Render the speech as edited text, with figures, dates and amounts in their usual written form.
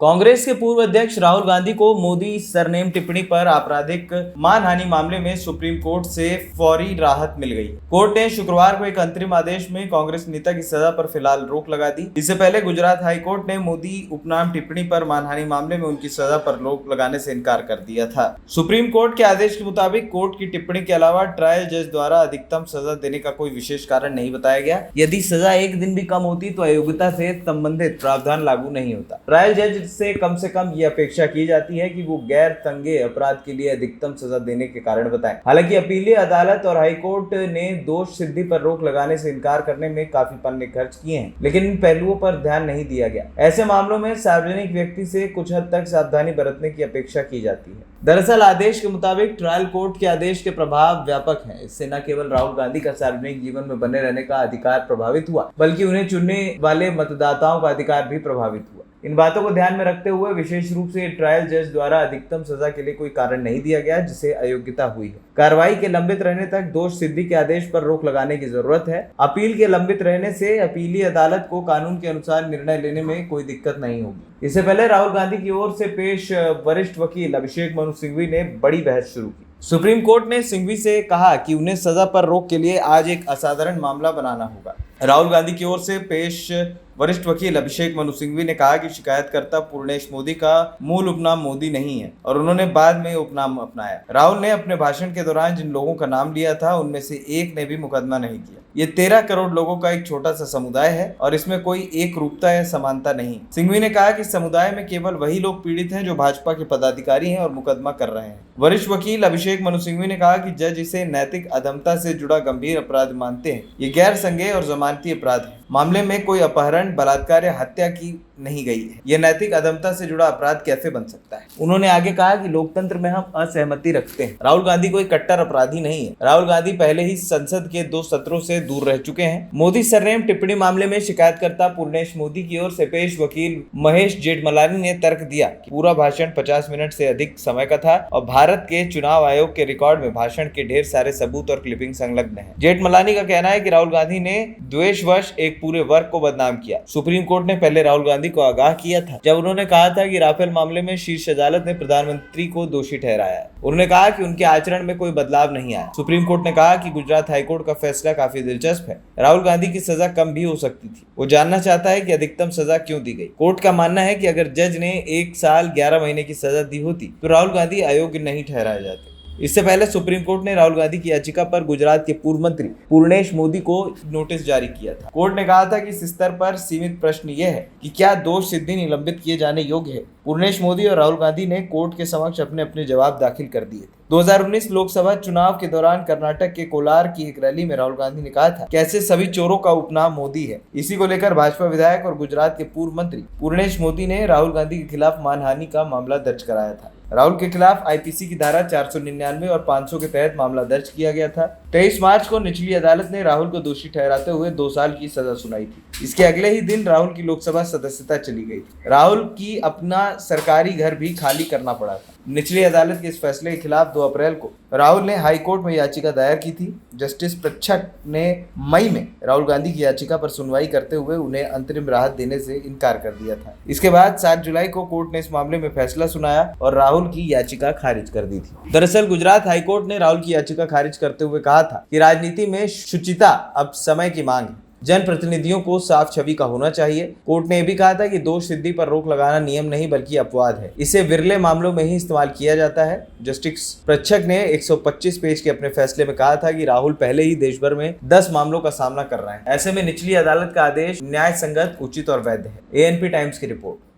कांग्रेस के पूर्व अध्यक्ष राहुल गांधी को मोदी सरनेम टिप्पणी पर आपराधिक मानहानि मामले में सुप्रीम कोर्ट से फौरी राहत मिल गई। कोर्ट ने शुक्रवार को एक अंतरिम आदेश में कांग्रेस नेता की सजा पर फिलहाल रोक लगा दी। इससे पहले गुजरात हाई कोर्ट ने मोदी उपनाम टिप्पणी पर मानहानि मामले में उनकी सजा पर रोक लगाने से इनकार कर दिया था। सुप्रीम कोर्ट के आदेश के मुताबिक कोर्ट की टिप्पणी के अलावा ट्रायल जज द्वारा अधिकतम सजा देने का कोई विशेष कारण नहीं बताया गया। यदि सजा एक दिन भी कम होती तो अयोग्यता से संबंधित प्रावधान लागू नहीं होता। ट्रायल जज से कम ये अपेक्षा की जाती है कि वो गैर संज्ञेय अपराध के लिए अधिकतम सजा देने के कारण बताएं। हालांकि अपीलीय अदालत और हाईकोर्ट ने दोष सिद्धि पर रोक लगाने से इनकार करने में काफी पन्ने खर्च किए हैं, लेकिन इन पहलुओं पर ध्यान नहीं दिया गया। ऐसे मामलों में सार्वजनिक व्यक्ति से कुछ हद तक सावधानी बरतने की अपेक्षा की जाती है। दरअसल आदेश के मुताबिक ट्रायल कोर्ट के आदेश के प्रभाव व्यापक हैं। इससे न केवल राहुल गांधी का सार्वजनिक जीवन में बने रहने का अधिकार प्रभावित हुआ, बल्कि उन्हें चुनने वाले मतदाताओं का अधिकार भी प्रभावित हुआ। इन बातों को ध्यान में रखते हुए विशेष रूप से ट्रायल जज द्वारा अधिकतम सजा के लिए कोई कारण नहीं दिया गया जिसे अयोग्यता हुई है। कार्रवाई के लंबित रहने तक दोष सिद्धि के आदेश पर रोक लगाने की जरूरत है। अपील के लंबित रहने से अपीलीय अदालत को कानून के अनुसार निर्णय लेने में कोई दिक्कत नहीं होगी। इससे पहले राहुल गांधी की ओर से पेश वरिष्ठ वकील अभिषेक मनु सिंघवी ने बड़ी बहस शुरू की। सुप्रीम कोर्ट ने सिंघवी से कहा कि उन्हें सजा पर रोक के लिए आज एक असाधारण मामला बनाना होगा। राहुल गांधी की ओर से पेश वरिष्ठ वकील अभिषेक मनु सिंघवी ने कहा कि शिकायतकर्ता पूर्णेश मोदी का मूल उपनाम मोदी नहीं है और उन्होंने बाद में उपनाम अपनाया। राहुल ने अपने भाषण के दौरान जिन लोगों का नाम लिया था उनमें से एक ने भी मुकदमा नहीं किया। ये 13 करोड़ लोगों का एक छोटा सा समुदाय है और इसमें कोई एक रूपता या समानता नहीं। सिंघवी ने कहा कि समुदाय में केवल वही लोग पीड़ित हैं जो भाजपा के पदाधिकारी हैं और मुकदमा कर रहे हैं। वरिष्ठ वकील अभिषेक मनु सिंघवी ने कहा कि जज इसे नैतिक अधमता से जुड़ा गंभीर अपराध मानते हैं। ये गैर संज्ञेय और जमानती अपराध है। मामले में कोई अपहरण, बलात्कार या हत्या की नहीं गई है। यह नैतिक अधमता से जुड़ा अपराध कैसे बन सकता है? उन्होंने आगे कहा कि लोकतंत्र में हम असहमति रखते हैं। राहुल गांधी कोई कट्टर अपराधी नहीं है। राहुल गांधी पहले ही संसद के 2 सत्रों से दूर रह चुके हैं। मोदी सरनेम टिप्पणी मामले में शिकायतकर्ता पूर्णेश मोदी की ओर से पेश वकील महेश जेठमलानी ने तर्क दिया कि पूरा भाषण 50 मिनट से अधिक समय का था और भारत के चुनाव आयोग के रिकॉर्ड में भाषण के ढेर सारे सबूत और क्लिपिंग संलग्न है। जेठमलानी का कहना है कि राहुल गांधी ने द्वेषवश एक पूरे वर्ग को बदनाम किया। सुप्रीम कोर्ट ने पहले राहुल गांधी को आगाह किया था जब उन्होंने कहा था कि राफेल मामले में शीर्ष अदालत ने प्रधानमंत्री को दोषी ठहराया। उन्होंने कहा कि उनके आचरण में कोई बदलाव नहीं आया। सुप्रीम कोर्ट ने कहा कि गुजरात हाईकोर्ट का फैसला काफी दिलचस्प है। राहुल गांधी की सजा कम भी हो सकती थी। वो जानना चाहता है कि अधिकतम सजा क्यों दी गई। कोर्ट का मानना है कि अगर जज ने 1 साल 11 महीने की सजा दी होती तो राहुल गांधी अयोग्य नहीं ठहराए जाते। इससे पहले सुप्रीम कोर्ट ने राहुल गांधी की याचिका पर गुजरात के पूर्व मंत्री पूर्णेश मोदी को नोटिस जारी किया था। कोर्ट ने कहा था कि इस स्तर पर सीमित प्रश्न यह है कि क्या दोष सिद्धि निलंबित किए जाने योग्य है। पूर्णेश मोदी और राहुल गांधी ने कोर्ट के समक्ष अपने अपने जवाब दाखिल कर दिए थे। 2019 लोकसभा चुनाव के दौरान कर्नाटक के कोलार की एक रैली में राहुल गांधी ने कहा था कि ऐसे सभी चोरों का उपनाम मोदी है। इसी को लेकर भाजपा विधायक और गुजरात के पूर्व मंत्री पूर्णेश मोदी ने राहुल गांधी के खिलाफ मानहानि का मामला दर्ज कराया था। राहुल के खिलाफ आईपीसी की धारा 499 और 500 के तहत मामला दर्ज किया गया था। 23 मार्च को निचली अदालत ने राहुल को दोषी ठहराते हुए 2 साल की सजा सुनाई थी। इसके अगले ही दिन राहुल की लोकसभा सदस्यता चली गई थी। राहुल की अपना सरकारी घर भी खाली करना पड़ा था। निचली अदालत के इस फैसले के खिलाफ 2 अप्रैल को राहुल ने हाई कोर्ट में याचिका दायर की थी। जस्टिस पृच्छक ने मई में राहुल गांधी की याचिका पर सुनवाई करते हुए उन्हें अंतरिम राहत देने से इनकार कर दिया था। इसके बाद 7 जुलाई को कोर्ट ने इस मामले में फैसला सुनाया और राहुल की याचिका खारिज कर दी थी। दरअसल गुजरात हाईकोर्ट ने राहुल की याचिका खारिज करते हुए कहा था कि राजनीति में शुचिता अब समय की मांग है। जनप्रतिनिधियों को साफ छवि का होना चाहिए। कोर्ट ने यह भी कहा था कि दोष सिद्धि पर रोक लगाना नियम नहीं बल्कि अपवाद है। इसे विरले मामलों में ही इस्तेमाल किया जाता है। जस्टिस पृच्छक ने 125 पेज के अपने फैसले में कहा था कि राहुल पहले ही देश भर में 10 मामलों का सामना कर रहे हैं। ऐसे में निचली अदालत का आदेश न्याय संगत, उचित और वैध है। एएनपी टाइम्स की रिपोर्ट।